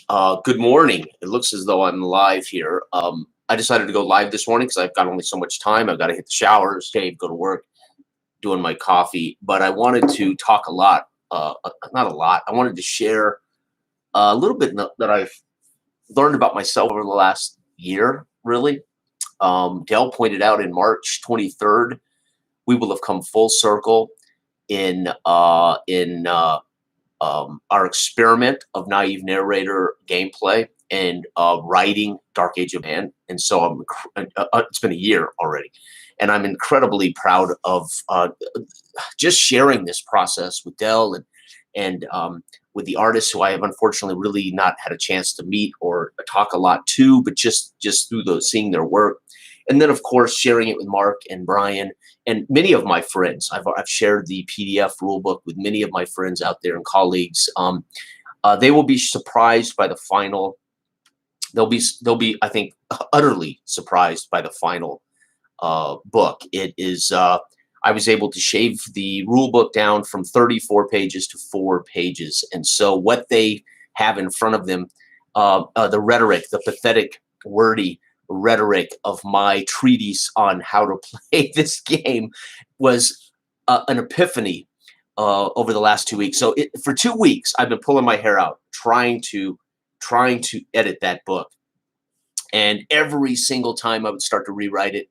Good morning. It looks as though I'm live here. I decided to go live this morning because I've got only so much time. I've got to hit the shower, shave, go to work, doing my coffee. But I wanted to talk a lot, not a lot. I wanted to share a little bit that I've learned about myself over the last year, really. Dell pointed out in March 23rd, we will have come full circle in our experiment of naive narrator gameplay and writing Dark Age of Man. And so it's been a year already. And I'm incredibly proud of just sharing this process with Dell and with the artists who I have unfortunately really not had a chance to meet or talk a lot to, but just through seeing their work. And then, of course, sharing it with Mark and Brian and many of my friends. I've shared the PDF rulebook with many of my friends out there and colleagues. They will be surprised by the final. They'll be, I think, utterly surprised by the final book. It is. I was able to shave the rulebook down from 34 pages to 4 pages, and so what they have in front of them, the rhetoric, the pathetic, wordy rhetoric of my treatise on how to play this game was an epiphany over the last 2 weeks. So for 2 weeks, I've been pulling my hair out, trying to edit that book. And every single time I would start to rewrite it,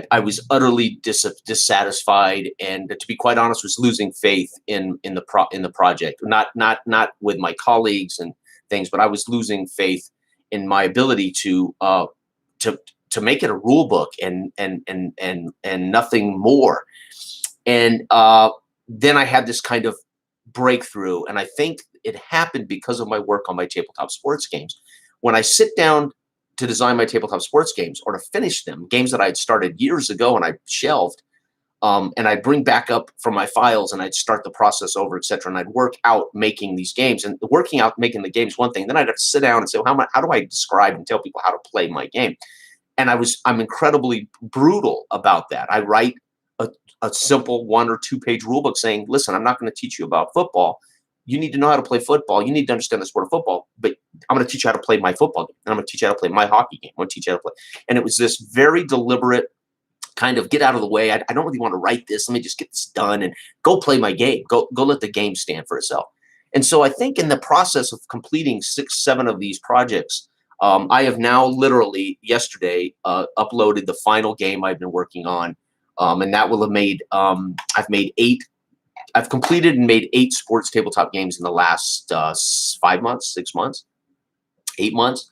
I was utterly dissatisfied, and to be quite honest, was losing faith in the project. Not with my colleagues and things, but I was losing faith in my ability to make it a rule book and nothing more. And then I had this kind of breakthrough, and I think it happened because of my work on my tabletop sports games. When I sit down to design my tabletop sports games or to finish them, games that I had started years ago and I shelved, and I'd bring back up from my files and I'd start the process over, etc. And I'd work out making these games, and working out making the games one thing. Then I'd have to sit down and say, well, how do I describe and tell people how to play my game? And I'm incredibly brutal about that. I write a simple 1 or 2 page rule book saying, listen, I'm not going to teach you about football. You need to know how to play football. You need to understand the sport of football, but I'm going to teach you how to play my football game. And I'm going to teach you how to play my hockey game. I'm going to teach you how to play. And it was this very deliberate kind of get out of the way. I don't really want to write this. Let me just get this done and go play my game. Go let the game stand for itself. And so I think in the process of completing 6, 7 of these projects, I have now literally yesterday uploaded the final game I've been working on. And that will have made, I've completed and made 8 sports tabletop games in the last 5 months, 6 months, 8 months.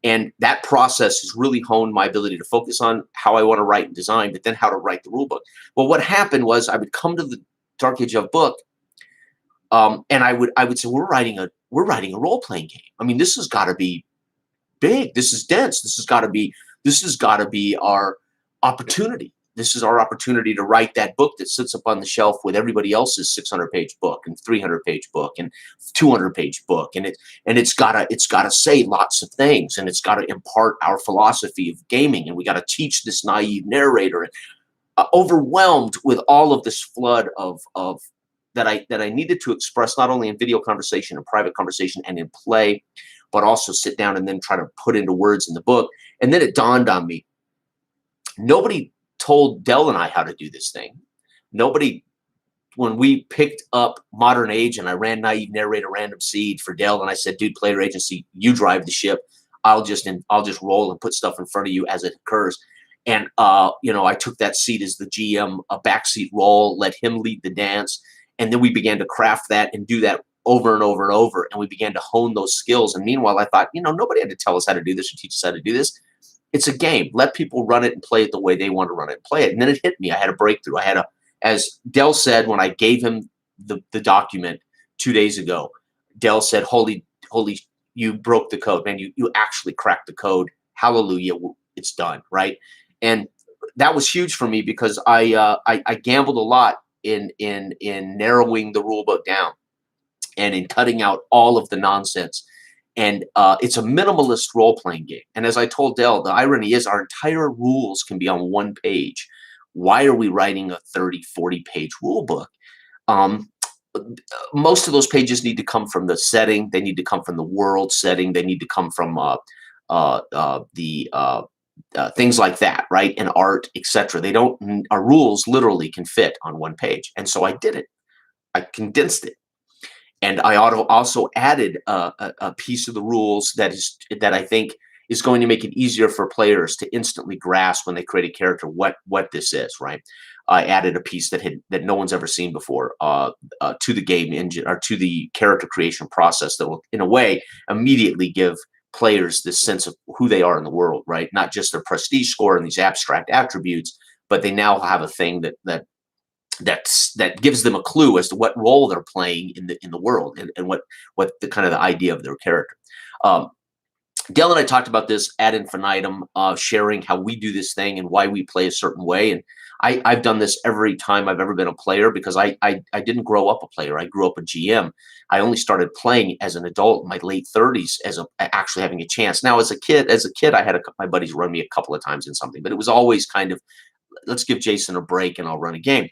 And that process has really honed my ability to focus on how I want to write and design, but then how to write the rule book. Well, what happened was I would come to the Dark Age of book, and I would say, we're writing a role-playing game. I mean, this has got to be big. This is dense. This has got to be our opportunity. This is our opportunity to write that book that sits up on the shelf with everybody else's 600-page book and 300-page book and 200-page book, and it's gotta say lots of things, and it's got to impart our philosophy of gaming, and we got to teach this naive narrator. Overwhelmed with all of this flood of that I needed to express not only in video conversation and private conversation and in play, but also sit down and then try to put into words in the book. And then it dawned on me, nobody told Dell and I how to do this thing. Nobody, when we picked up Modern Age and I ran Naive Narrator Random Seed for Dell, and I said, dude, player agency, you drive the ship. I'll just roll and put stuff in front of you as it occurs. And I took that seat as the GM, a backseat role, let him lead the dance. And then we began to craft that and do that over and over and over. And we began to hone those skills. And meanwhile, I thought, nobody had to tell us how to do this or teach us how to do this. It's a game. Let people run it and play it the way they want to run it and play it. And then it hit me. I had a breakthrough. As Dell said, when I gave him the document 2 days ago, Dell said, holy, you broke the code, man. You actually cracked the code. Hallelujah. It's done. Right. And that was huge for me because I gambled a lot in narrowing the rule book down and in cutting out all of the nonsense. And it's a minimalist role-playing game. And as I told Dell, the irony is our entire rules can be on 1 page. Why are we writing a 30, 40-page rule book? most of those pages need to come from the setting. They need to come from the world setting. They need to come from the things like that, right? And art, etc. They don't. Our rules literally can fit on one page, and so I did it. I condensed it, and I also added a piece of the rules that I think is going to make it easier for players to instantly grasp when they create a character what this is, right? I added a piece that no one's ever seen before to the game engine or to the character creation process that will, in a way, immediately give players this sense of who they are in the world, right? Not just their prestige score and these abstract attributes, but they now have a thing that gives them a clue as to what role they're playing in the world and what the kind of the idea of their character. Dale and I talked about this ad infinitum, sharing how we do this thing and why we play a certain way. And I've done this every time I've ever been a player because I didn't grow up a player. I grew up a GM. I only started playing as an adult in my late 30s as actually having a chance. Now, as a kid, I had my buddies run me a couple of times in something, but it was always kind of, let's give Jason a break and I'll run a game.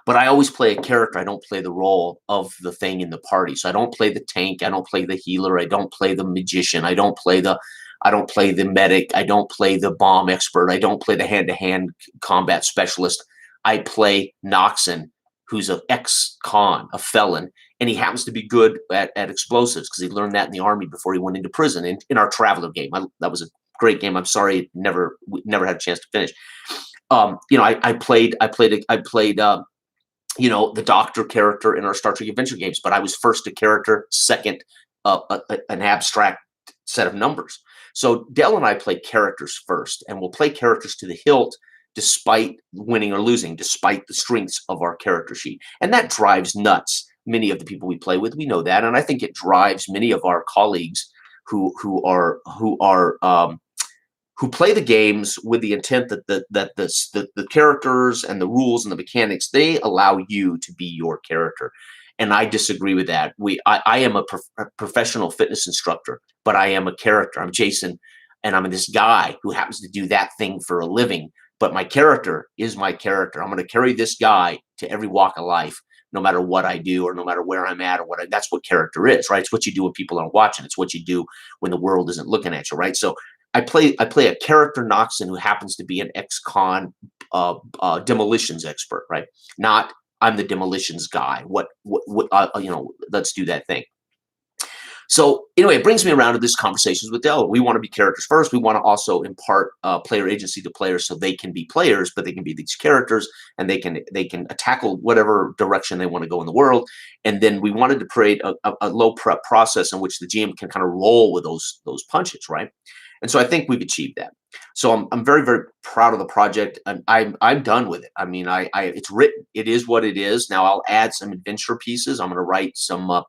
But I always play a character. I don't play the role of the thing in the party. So I don't play the tank. I don't play the healer. I don't play the magician. I don't play the medic. I don't play the bomb expert. I don't play the hand-to-hand combat specialist. I play Noxon, who's an ex-con, a felon, and he happens to be good at explosives because he learned that in the army before he went into prison in our Traveler game. That was a great game. I'm sorry, we never had a chance to finish. I played the Doctor character in our Star Trek Adventure games, but I was first a character, second an abstract set of numbers. So Dell and I play characters first, and we'll play characters to the hilt despite winning or losing, despite the strengths of our character sheet. And that drives nuts many of the people we play with. We know that, and I think it drives many of our colleagues who play the games with the intent that the characters and the rules and the mechanics, they allow you to be your character. And I disagree with that. I am a professional fitness instructor, but I am a character. I'm Jason, and I'm this guy who happens to do that thing for a living. But my character is my character. I'm going to carry this guy to every walk of life, no matter what I do or no matter where I'm at or that's what character is, right? It's what you do when people aren't watching. It's what you do when the world isn't looking at you, right? So I play a character Noxon who happens to be an ex-con demolitions expert, right? Not I'm the demolitions guy. Let's do that thing. So anyway, it brings me around to this conversations with Dell. We want to be characters first. We want to also impart player agency to players so they can be players, but they can be these characters and they can tackle whatever direction they want to go in the world. And then we wanted to create a low prep process in which the GM can kind of roll with those punches, right? And so I think we've achieved that. So I'm very, very proud of the project. I'm done with it. I mean, it's written. It is what it is. Now I'll add some adventure pieces. I'm going to write some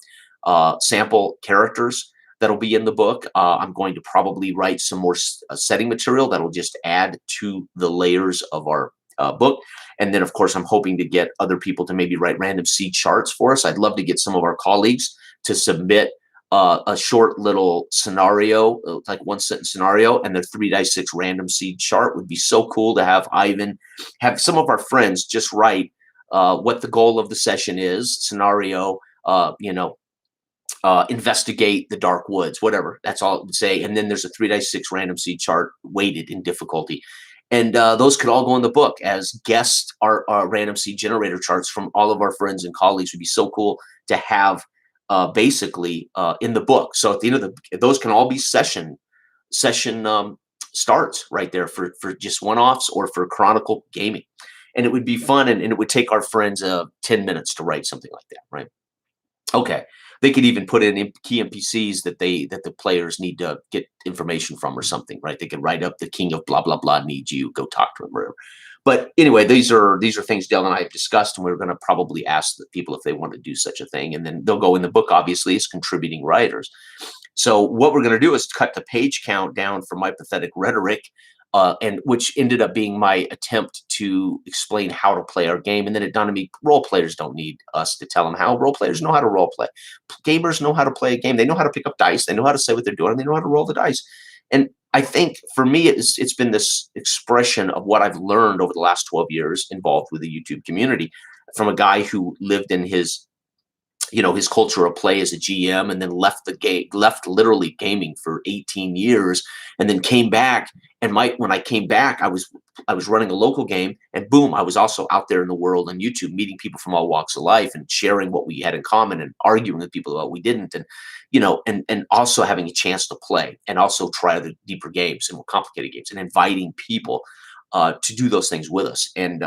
sample characters that'll be in the book. I'm going to probably write some more setting material that'll just add to the layers of our book. And then, of course, I'm hoping to get other people to maybe write random seed charts for us. I'd love to get some of our colleagues to submit a short little scenario, like one sentence scenario, and the 3-6 random seed chart. Would be so cool to have Ivan, have some of our friends just write what the goal of the session is, scenario, investigate the dark woods, whatever. That's all it would say. And then there's a 3-6 random seed chart weighted in difficulty. And those could all go in the book as guest our random seed generator charts from all of our friends and colleagues. Would be so cool to have basically in the book. So at the end of those can all be session starts right there for just one-offs or for Chronicle gaming. And it would be fun, and it would take our friends 10 minutes to write something like that, right? Okay. They could even put in key NPCs that the players need to get information from or something, right? They could write up the king of blah, blah, blah needs you, go talk to him, whatever. But anyway, these are things Dell and I have discussed, and we're going to probably ask the people if they want to do such a thing. And then they'll go in the book, obviously, as contributing writers. So what we're going to do is cut the page count down for my pathetic rhetoric, and which ended up being my attempt to explain how to play our game. And then it dawned on me, role players don't need us to tell them how. Role players know how to role play. Gamers know how to play a game. They know how to pick up dice. They know how to say what they're doing, and they know how to roll the dice. And I think for me, it's been this expression of what I've learned over the last 12 years involved with the YouTube community from a guy who lived in his his culture of play as a GM, and then left literally gaming for 18 years, and then came back. And when I came back, I was running a local game, and boom, I was also out there in the world on YouTube, meeting people from all walks of life and sharing what we had in common and arguing with people about what we didn't, and and also having a chance to play and also try the deeper games and more complicated games and inviting people to do those things with us. And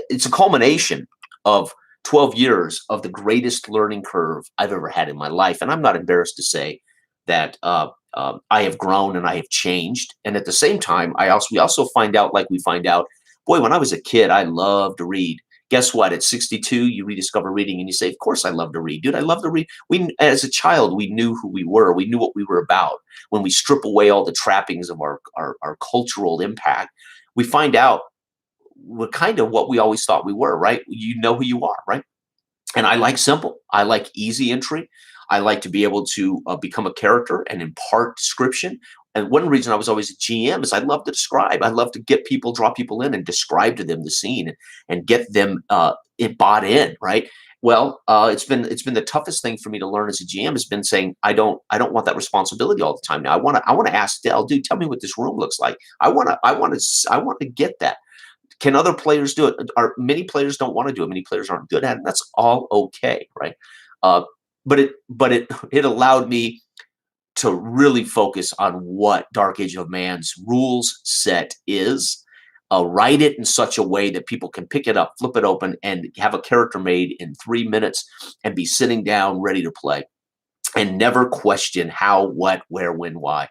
it's a culmination of 12 years of the greatest learning curve I've ever had in my life. And I'm not embarrassed to say that I have grown and I have changed. And at the same time, we also find out, like we find out, boy, when I was a kid, I loved to read. Guess what? At 62, you rediscover reading and you say, of course I love to read, dude. I love to read. As a child, we knew who we were. We knew what we were about. When we strip away all the trappings of our cultural impact, we find out we're kind of what we always thought we were, right? You know who you are, right? And I like simple. I like easy entry. I like to be able to become a character and impart description. And one reason I was always a GM is I love to describe. I love to draw people in and describe to them the scene and get them bought in, right? Well, it's been the toughest thing for me to learn as a GM has been saying I don't want that responsibility all the time. Now I want to ask Dell, dude, tell me what this room looks like. I want to get that. Can other players do it? Many players don't want to do it. Many players aren't good at it. That's all okay, right? Uh, but it allowed me to really focus on what Dark Age of Man's rules set is. Write it in such a way that people can pick it up, flip it open, and have a character made in 3 minutes and be sitting down ready to play, and never question how, what, where, when, why.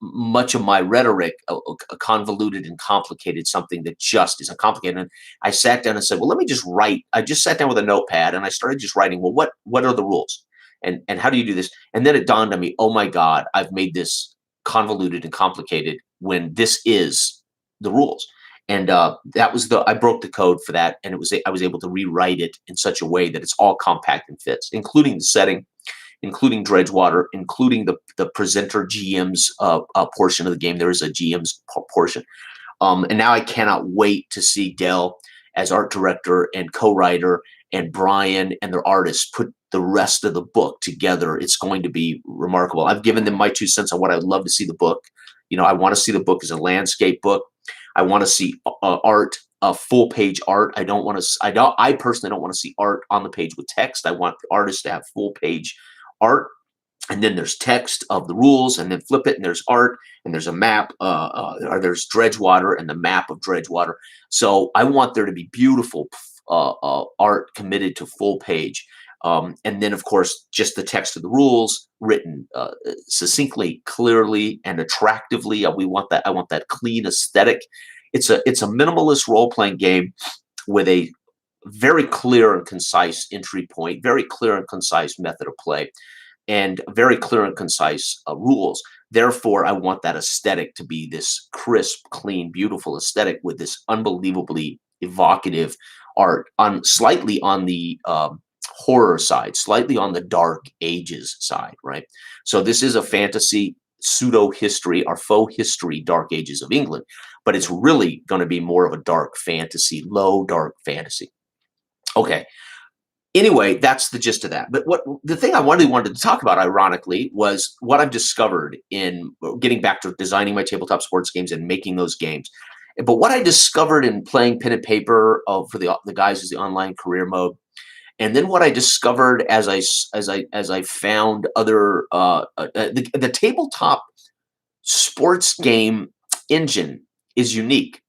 Much of my rhetoric, convoluted and complicated, something that just isn't complicated. And I sat down and said, well, let me just write. I just sat down with a notepad and I started just writing, well, what are the rules? And how do you do this? And then it dawned on me, oh my God, I've made this convoluted and complicated when this is the rules. And I broke the code for that. And I was able to rewrite it in such a way that it's all compact and fits, including the setting, including Dredgewater, including the presenter GM's portion of the game. There is a GM's portion. And now I cannot wait to see Dell as art director and co-writer, and Brian and their artists put the rest of the book together. It's going to be remarkable. I've given them my 2 cents on what I'd love to see the book. I want to see the book as a landscape book. I want to see art, full page art. I personally don't want to see art on the page with text. I want the artist to have full page art, and then there's text of the rules, and then flip it and there's art, and there's a map, or there's Dredgewater and the map of Dredgewater. So I want there to be beautiful art committed to full page, and then of course just the text of the rules written succinctly, clearly, and attractively. I want that clean aesthetic. It's a minimalist role-playing game with a very clear and concise entry point, very clear and concise method of play, and very clear and concise rules. Therefore, I want that aesthetic to be this crisp, clean, beautiful aesthetic with this unbelievably evocative art, slightly on the horror side, slightly on the Dark Ages side, right? So this is a fantasy pseudo history or faux history, Dark Ages of England, but it's really going to be more of a dark fantasy, low dark fantasy. Okay. Anyway, that's the gist of that. But the thing I wanted to talk about, ironically, was what I've discovered in getting back to designing my tabletop sports games and making those games. But what I discovered in playing pen and paper for the guys is the online career mode, and then what I discovered as I found other the tabletop sports game engine is unique.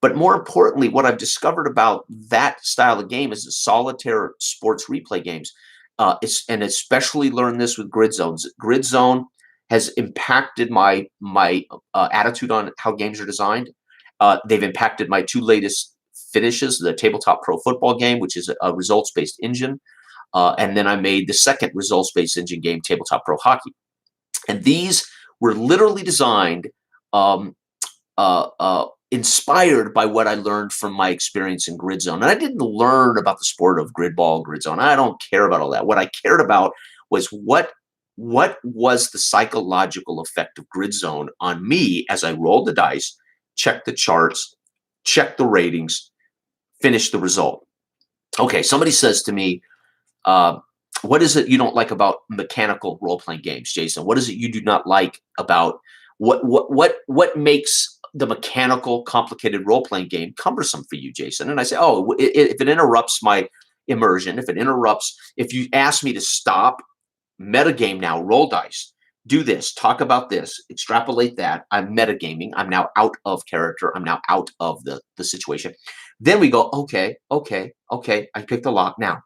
But more importantly, what I've discovered about that style of game is the solitaire sports replay games. And especially learned this with Grid Zones. Grid Zone has impacted my attitude on how games are designed. They've impacted my 2 latest finishes, the Tabletop Pro Football game, which is a results-based engine. And then I made the second results-based engine game, Tabletop Pro Hockey. And these were literally designed inspired by what I learned from my experience in Grid Zone. And I didn't learn about the sport of grid ball, Grid Zone. I don't care about all that. What I cared about was what was the psychological effect of Grid Zone on me as I rolled the dice, checked the charts, checked the ratings, finished the result. Okay, somebody says to me, what is it you don't like about mechanical role-playing games, Jason? What is it you do not like about what makes the mechanical, complicated role-playing game cumbersome for you, Jason? And I say, oh, if it interrupts my immersion, if you ask me to stop, metagame now, roll dice, do this, talk about this, extrapolate that, I'm metagaming, I'm now out of character, I'm now out of the situation. Then we go, okay, I picked the lock now.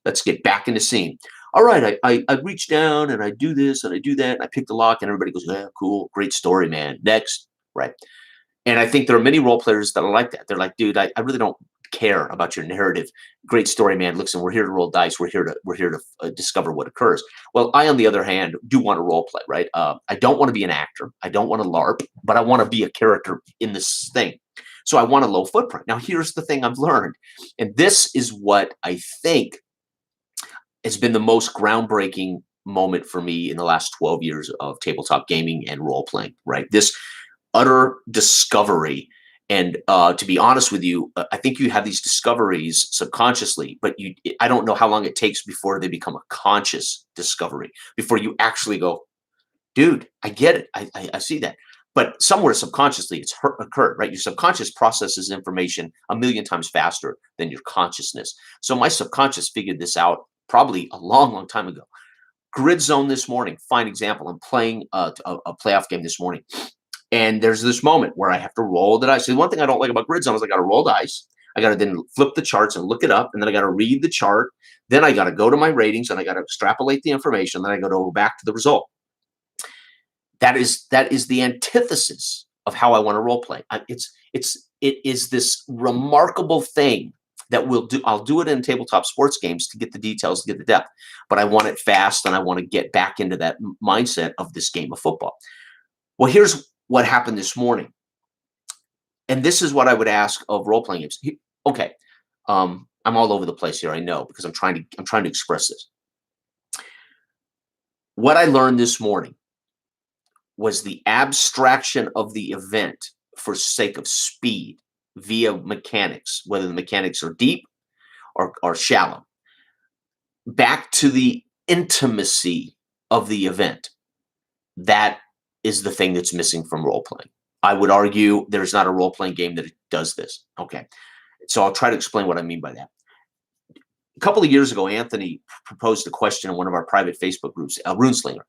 Let's get back in the scene. All right, I reach down and I do this and I do that and I pick the lock and everybody goes, yeah, cool, great story, man. Next, right? And I think there are many role players that are like that. They're like, dude, I really don't care about your narrative. Great story, man. Listen, we're here to roll dice. We're here to discover what occurs. Well, I, on the other hand, do want to role play, right? I don't want to be an actor. I don't want to LARP, but I want to be a character in this thing. So I want a low footprint. Now, here's the thing I've learned, and this is what I think has been the most groundbreaking moment for me in the last 12 years of tabletop gaming and role playing, right? This utter discovery. And to be honest with you, I think you have these discoveries subconsciously, but I don't know how long it takes before they become a conscious discovery, before you actually go, dude, I get it. I see that. But somewhere subconsciously, it's occurred, right? Your subconscious processes information a million times faster than your consciousness. So my subconscious figured this out probably a long, long time ago. Grid Zone this morning, fine example. I'm playing a playoff game this morning. And there's this moment where I have to roll the dice. So the one thing I don't like about Grid Zone is I got to roll dice. I got to then flip the charts and look it up. And then I got to read the chart. Then I got to go to my ratings and I got to extrapolate the information. Then I got to go back to the result. That is the antithesis of how I want to role play. It is this remarkable thing that I'll do it in tabletop sports games to get the details, to get the depth, but I want it fast and I want to get back into that mindset of this game of football. Well, here's what happened this morning. And this is what I would ask of role-playing games. Okay. I'm all over the place here, I know, because I'm trying to express this. What I learned this morning was the abstraction of the event for sake of speed via mechanics, whether the mechanics are deep or shallow, back to the intimacy of the event. That is the thing that's missing from role-playing. I would argue there's not a role-playing game that does this. Okay. So I'll try to explain what I mean by that. A couple of years ago, Anthony proposed a question in one of our private Facebook groups, RuneSlinger.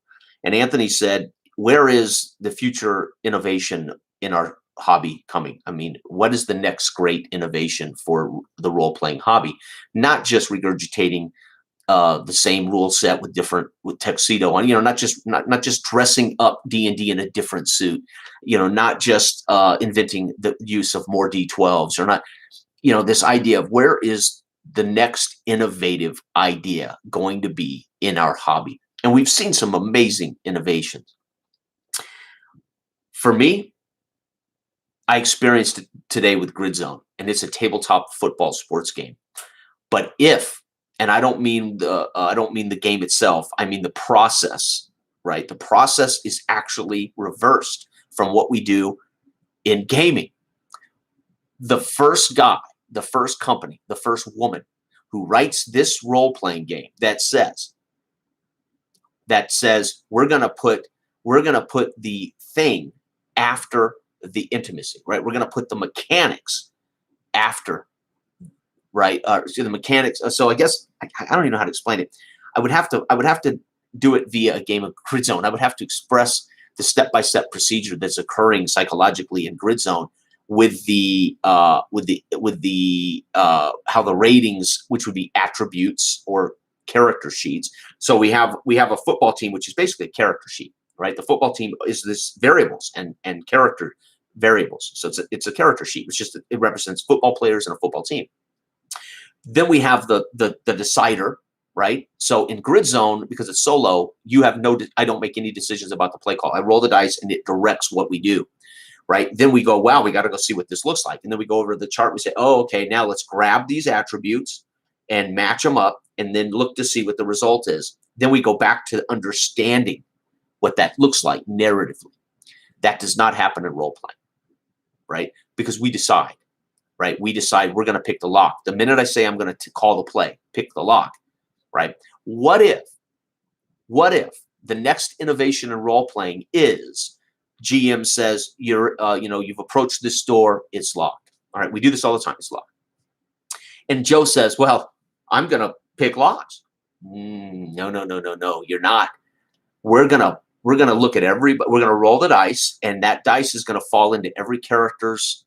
And Anthony said, where is the future innovation in our hobby coming? I mean, what is the next great innovation for the role-playing hobby? Not just regurgitating the same rule set with tuxedo on, not just dressing up D&D in a different suit, not just inventing the use of more D12s, or not, this idea of where is the next innovative idea going to be in our hobby? And we've seen some amazing innovations. For me, I experienced it today with Grid Zone, and it's a tabletop football sports game. But and I don't mean the game itself, I mean the process, right? The process is actually reversed from what we do in gaming. The first guy, the first company, the first woman who writes this role-playing game that says we're gonna put the thing after the intimacy, right? We're gonna put the mechanics after, right? So the mechanics. So I guess I don't even know how to explain it. I would have to do it via a game of Grid Zone. I would have to express the step-by-step procedure that's occurring psychologically in Grid Zone with the how the ratings, which would be attributes or character sheets. So we have a football team, which is basically a character sheet, right? The football team is this variables and character variables. So it's a character sheet. It represents football players and a football team. Then we have the decider, right? So in Grid Zone, because it's solo, I don't make any decisions about the play call. I roll the dice and it directs what we do, right? Then we go, wow, we got to go see what this looks like. And then we go over to the chart. We say, oh, okay, now let's grab these attributes and match them up and then look to see what the result is. Then we go back to understanding what that looks like narratively. That does not happen in role playing, right? Because we decide. Right? We decide we're going to pick the lock. The minute I say I'm going to call the play, pick the lock, right? What if the next innovation in role playing is GM says you've approached this door, it's locked. All right, we do this all the time, it's locked. And Joe says, well, I'm gonna pick locks. No, you're not. We're gonna look at we're gonna roll the dice, and that dice is gonna fall into every character's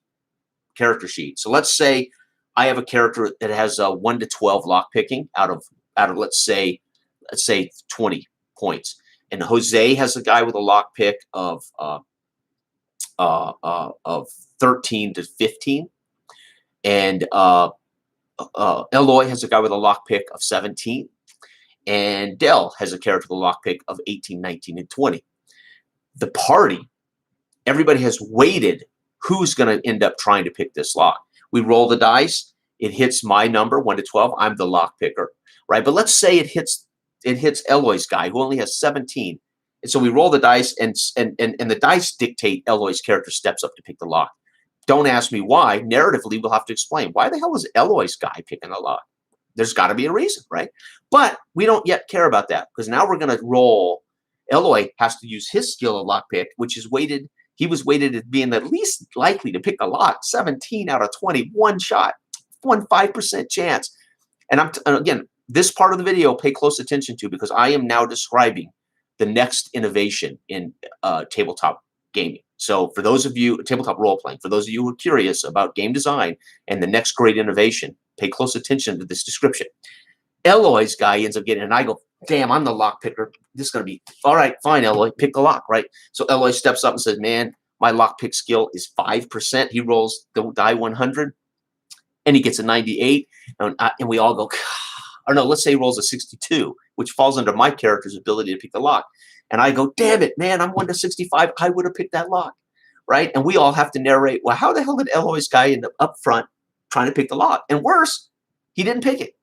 character sheet. So let's say I have a character that has a 1 to 12 lock picking out of let's say 20 points, and Jose has a guy with a lock pick of 13 to 15, and Eloy has a guy with a lock pick of 17, and Dell has a character with a lock pick of 18, 19, and 20. The party, everybody has weighted who's going to end up trying to pick this lock. We roll the dice. It hits my number, 1 to 12. I'm the lock picker, right? But let's say it hits Eloy's guy, who only has 17. And so we roll the dice, and the dice dictate Eloy's character steps up to pick the lock. Don't ask me why. Narratively, we'll have to explain. Why the hell is Eloy's guy picking the lock? There's got to be a reason, right? But we don't yet care about that, because now we're going to roll. Eloy has to use his skill of lockpick, which is weighted. He was weighted as being the least likely to pick a lock. 17 out of 20, one shot, 5% chance. And again, this part of the video, pay close attention to, because I am now describing the next innovation in tabletop gaming. So for those of you, tabletop role playing, for those of you who are curious about game design and the next great innovation, pay close attention to this description. Eloy's guy ends up getting, and I go, damn, I'm the lock picker. This is going to be, all right, fine, Eloy, pick the lock, right? So Eloy steps up and says, man, my lock pick skill is 5%. He rolls the die 100, and he gets a 98. And we all go, or no, let's say he rolls a 62, which falls under my character's ability to pick the lock. And I go, damn it, man, I'm 1 to 65. I would have picked that lock, right? And we all have to narrate, well, how the hell did Eloy's guy end up front trying to pick the lock? And worse, he didn't pick it.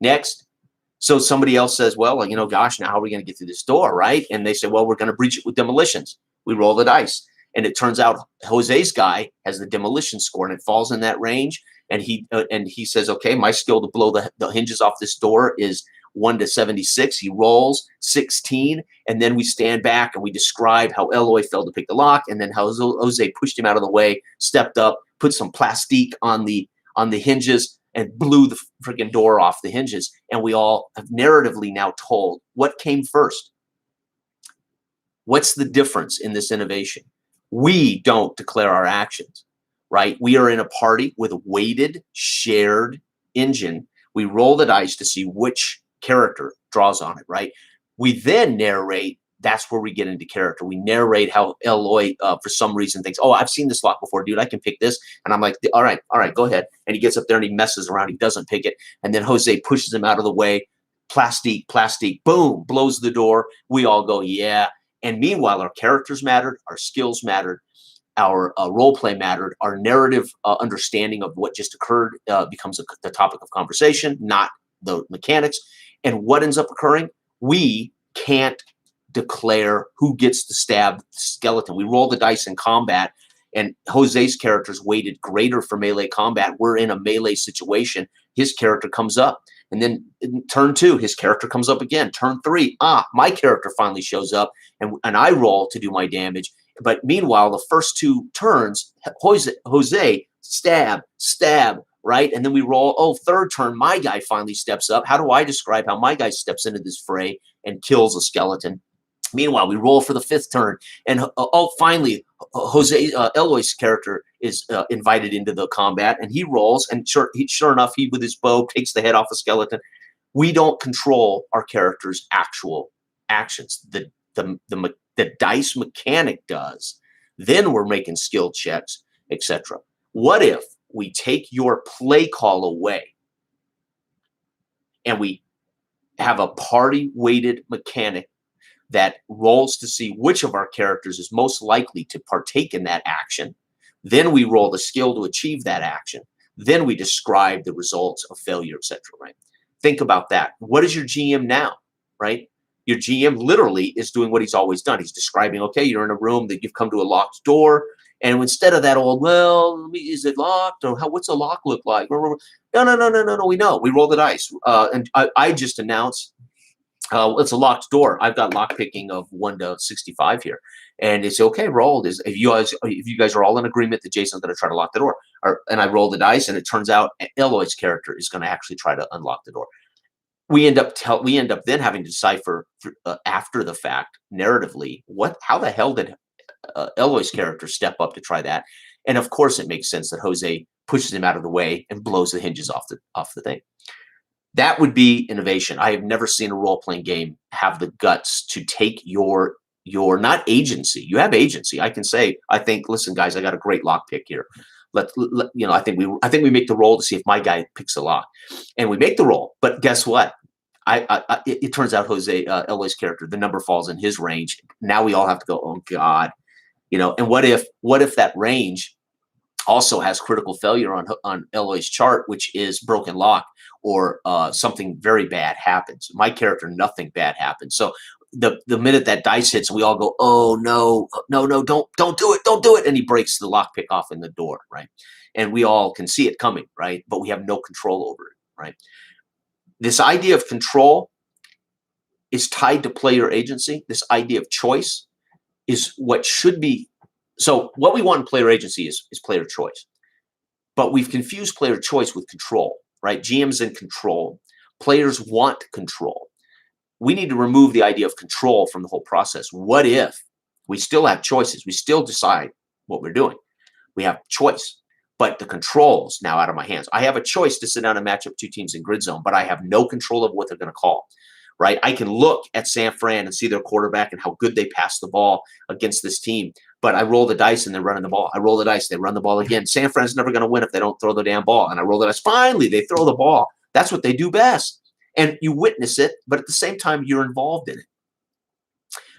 Next. So somebody else says, well, gosh, now how are we going to get through this door, right? And they say, well, we're going to breach it with demolitions. We roll the dice. And it turns out Jose's guy has the demolition score, and it falls in that range. And he says, okay, my skill to blow the hinges off this door is 1 to 76. He rolls 16. And then we stand back and we describe how Eloy failed to pick the lock, and then how Jose pushed him out of the way, stepped up, put some plastique on the hinges, and blew the freaking door off the hinges. And we all have narratively now told what came first. What's the difference in this innovation? We don't declare our actions, right? We are in a party with a weighted, shared engine. We roll the dice to see which character draws on it, right? We then narrate. That's where we get into character. We narrate how Eloy, for some reason, thinks, oh, I've seen this lock before, dude. I can pick this. And I'm like, all right, go ahead. And he gets up there and he messes around. He doesn't pick it. And then Jose pushes him out of the way. Plastique, boom, blows the door. We all go, yeah. And meanwhile, our characters mattered. Our skills mattered. Our role play mattered. Our narrative understanding of what just occurred becomes the topic of conversation, not the mechanics. And what ends up occurring? We can't declare who gets to stab the skeleton. We roll the dice in combat, and Jose's character's weighted greater for melee combat. We're in a melee situation. His character comes up, and then in turn 2, his character comes up again. Turn 3, my character finally shows up, and I roll to do my damage. But meanwhile, the first 2 turns, Jose stab, right? And then we roll, third turn, my guy finally steps up. How do I describe how my guy steps into this fray and kills a skeleton? Meanwhile, we roll for the 5th turn, and finally, Eloy's character is invited into the combat, and he rolls, and sure enough, he with his bow takes the head off a skeleton. We don't control our character's actual actions. The dice mechanic does. Then we're making skill checks, etc. What if we take your play call away, and we have a party-weighted mechanic that rolls to see which of our characters is most likely to partake in that action? Then we roll the skill to achieve that action. Then we describe the results of failure, etc. Right? Think about that. What is your GM now, right? Your GM literally is doing what he's always done. He's describing, okay, you're in a room that you've come to a locked door, And instead of that old, well, is it locked or what's a lock look like? No, no, no, no, no, no. We know. We roll the dice. And I just announced it's a locked door. I've got lock picking of 1 to 65 here, and it's okay. Rolled is if you guys are all in agreement that Jason's going to try to lock the door, and I roll the dice, and it turns out Eloy's character is going to actually try to unlock the door. We end up then having to decipher after the fact narratively how the hell did Eloy's character step up to try that, and of course it makes sense that Jose pushes him out of the way and blows the hinges off the thing. That would be innovation. I have never seen a role-playing game have the guts to take your not agency. You have agency. I can say, I think, listen, guys, I got a great lock pick here. I think we make the roll to see if my guy picks a lock, and we make the roll. But guess what? It turns out Jose Eloy's character, the number falls in his range. Now we all have to go, oh God, And what if that range also has critical failure on Eloy's chart, which is broken lock, or something very bad happens. My character, nothing bad happens. So the minute that dice hits, we all go, oh no, don't do it, and he breaks the lockpick off in the door, right? And we all can see it coming, right? But we have no control over it, right? This idea of control is tied to player agency. This idea of choice is what should be. So what we want in player agency is player choice. But we've confused player choice with control, right? GM's in control. Players want control. We need to remove the idea of control from the whole process. What if we still have choices? We still decide what we're doing. We have choice, but the control's now out of my hands. I have a choice to sit down and match up 2 teams in grid zone, but I have no control of what they're going to call, right? I can look at San Fran and see their quarterback and how good they pass the ball against this team, but I roll the dice and they're running the ball. I roll the dice, they run the ball again. San Fran's never going to win if they don't throw the damn ball. And I roll the dice. Finally, they throw the ball. That's what they do best. And you witness it, but at the same time, you're involved in it.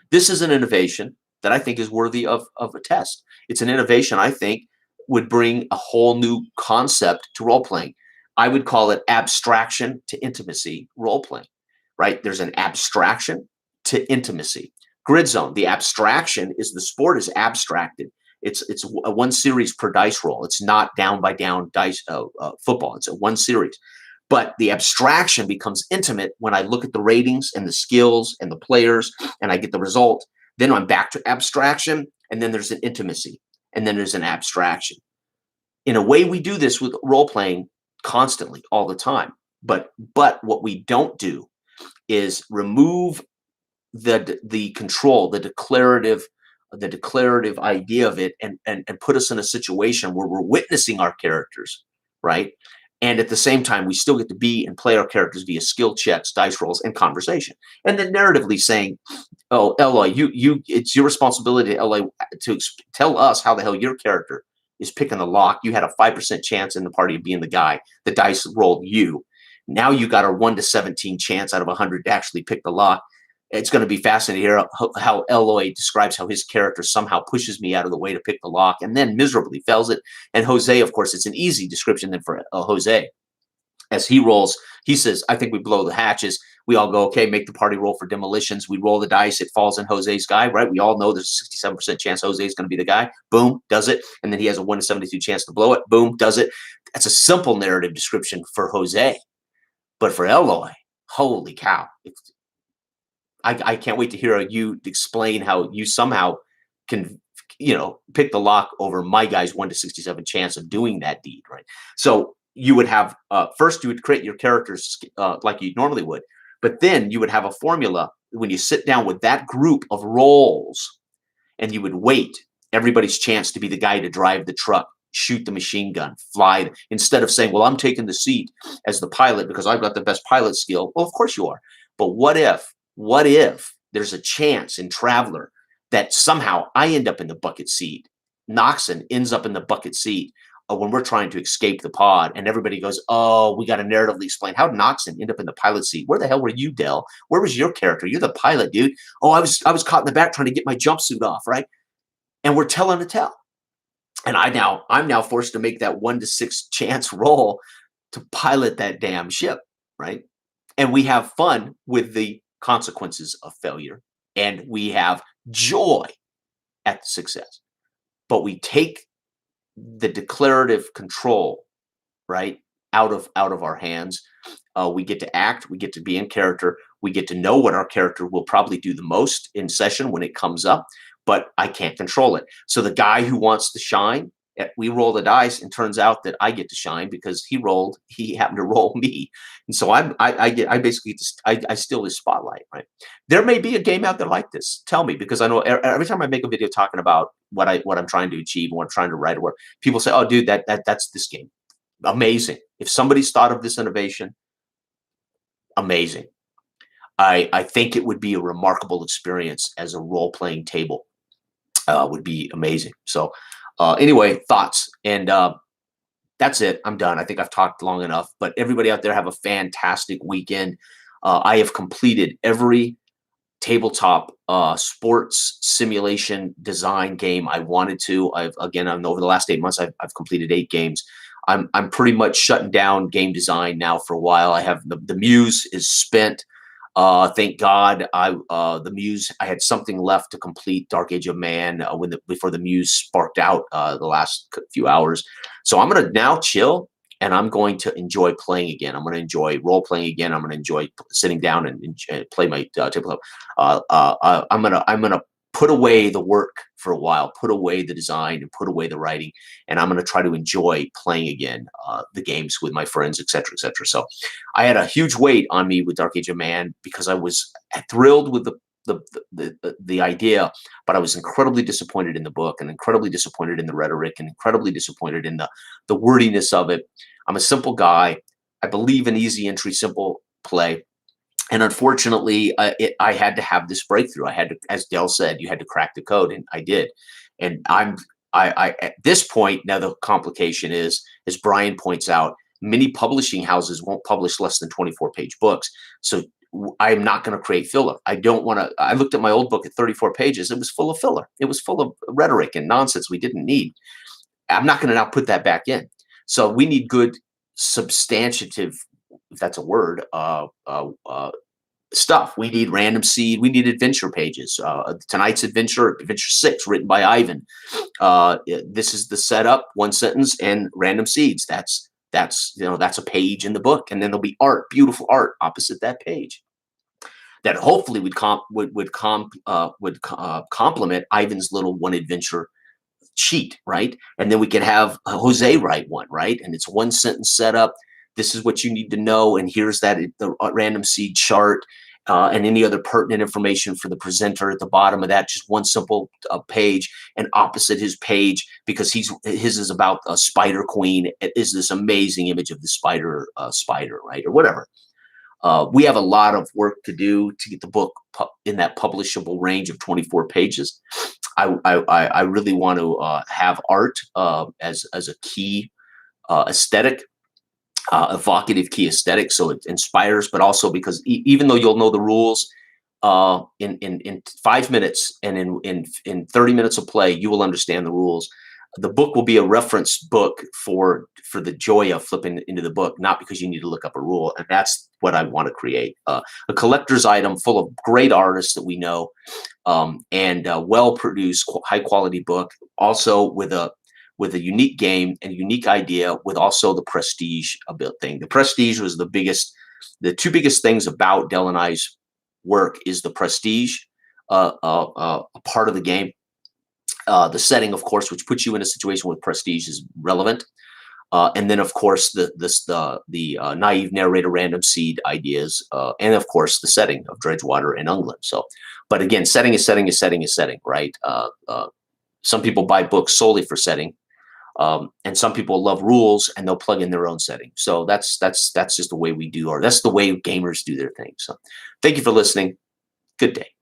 This is an innovation that I think is worthy of a test. It's an innovation I think would bring a whole new concept to role-playing. I would call it abstraction to intimacy role-playing, right? There's an abstraction to intimacy. Grid zone, the abstraction is the sport is abstracted. It's a 1 series per dice roll. It's not down by down dice football. It's a 1 series. But the abstraction becomes intimate when I look at the ratings and the skills and the players and I get the result. Then I'm back to abstraction, and then there's an intimacy, and then there's an abstraction. In a way, we do this with role-playing constantly, all the time. But what we don't do is remove the control, the declarative idea of it, and put us in a situation where we're witnessing our characters, right? And at the same time, we still get to be and play our characters via skill checks, dice rolls, and conversation. And then narratively saying, "Oh, Eloy, it's your responsibility, Eloy, to tell us how the hell your character is picking the lock. You had a 5% chance in the party of being the guy. The dice rolled you. Now you got a 1 to 17 chance out of 100 to actually pick the lock." It's going to be fascinating to hear how Eloy describes how his character somehow pushes me out of the way to pick the lock and then miserably fails it. And Jose, of course, it's an easy description than for Jose. As he rolls, he says, I think we blow the hatches. We all go, okay, make the party roll for demolitions. We roll the dice. It falls in Jose's guy, right? We all know there's a 67% chance Jose is going to be the guy. Boom, does it. And then he has a 1 to 72 chance to blow it. Boom, does it. That's a simple narrative description for Jose. But for Eloy, holy cow. I can't wait to hear you explain how you somehow can, pick the lock over my guy's 1 to 67 chance of doing that deed, right? So you would have, first you would create your characters like you normally would, but then you would have a formula when you sit down with that group of roles and you would wait everybody's chance to be the guy to drive the truck, shoot the machine gun, fly, instead of saying, well, I'm taking the seat as the pilot because I've got the best pilot skill. Well, of course you are. But what if there's a chance in Traveler that somehow I end up in the bucket seat, Noxon ends up in the bucket seat when we're trying to escape the pod, and everybody goes, oh, we got to narratively explain, how did Noxon end up in the pilot seat? Where the hell were you, Del? Where was your character? You're the pilot, dude. Oh, I was caught in the back trying to get my jumpsuit off, right? And we're telling a tell. And I'm now forced to make that 1 to 6 chance roll to pilot that damn ship, right? And we have fun with the consequences of failure, and we have joy at the success. but we take the declarative control, right, out of our hands. We get to act, we get to be in character, we get to know what our character will probably do the most in session when it comes up, but I can't control it. So the guy who wants to shine, we roll the dice, and turns out that I get to shine because he happened to roll me, and so I basically just I steal his spotlight, right? There may be a game out there like this. Tell me, because I know every time I make a video talking about what I'm trying to achieve and what I'm trying to write, or people say, "Oh, dude, that's this game." Amazing. If somebody's thought of this innovation, amazing. I think it would be a remarkable experience as a role-playing table. Would be amazing. So anyway, thoughts. And that's it. I'm done. I think I've talked long enough. But everybody out there, have a fantastic weekend. I have completed every tabletop sports simulation design game I wanted to. I've over the last 8 months, I've completed 8 games. I'm pretty much shutting down game design now for a while. I have the muse is spent. Thank God, the muse. I had something left to complete Dark Age of Man before the muse sparked out the last few hours. So I'm gonna now chill, and I'm going to enjoy playing again. I'm going to enjoy role playing again. I'm going to enjoy sitting down and play my tabletop. I'm gonna put away the work for a while, put away the design, and put away the writing, and I'm going to try to enjoy playing again the games with my friends, etc., etc. So I had a huge weight on me with Dark Age of Man because I was thrilled with the idea, but I was incredibly disappointed in the book, and incredibly disappointed in the rhetoric, and incredibly disappointed in the wordiness of it. I'm a simple guy. I believe in easy entry, simple play. And unfortunately, I had to have this breakthrough. I had to, as Dell said, you had to crack the code, and I did. And I at this point, now the complication is, as Brian points out, many publishing houses won't publish less than 24-page books. So I'm not going to create filler. I don't want to. I looked at my old book at 34 pages. It was full of filler. It was full of rhetoric and nonsense we didn't need. I'm not going to now put that back in. So we need good substantive, if that's a word, stuff. We need random seed. We need adventure pages. Tonight's adventure 6, written by Ivan. This is the setup, one sentence, and random seeds. That's a page in the book, and then there'll be art, beautiful art opposite that page that hopefully would complement Ivan's little one adventure sheet, right? And then we can have Jose write one, right? And it's one sentence setup. This is what you need to know, and here's the random seed chart, and any other pertinent information for the presenter at the bottom of that. Just one simple page, and opposite his page, because his is about a spider queen, is this amazing image of the spider, right, or whatever. We have a lot of work to do to get the book in that publishable range of 24 pages. I really want to have art as a key aesthetic. Evocative key aesthetic, so it inspires, but also because even though you'll know the rules in 5 minutes, and in 30 minutes of play, you will understand the rules. The book will be a reference book for the joy of flipping into the book, not because you need to look up a rule. And that's what I want to create: a collector's item full of great artists that we know, and a well-produced, high-quality book, also with a unique game and a unique idea, with also the prestige thing. The prestige was the two biggest things about Dell and I's work is the prestige, a part of the game. The setting, of course, which puts you in a situation where prestige is relevant. And then, of course, the naive narrator, random seed ideas, and of course, the setting of Dredgewater and Unglen. So, but again, setting is setting is setting is setting, right? Some people buy books solely for setting. And some people love rules, and they'll plug in their own setting. So that's just the way we do, or that's the way gamers do their thing. So thank you for listening. Good day.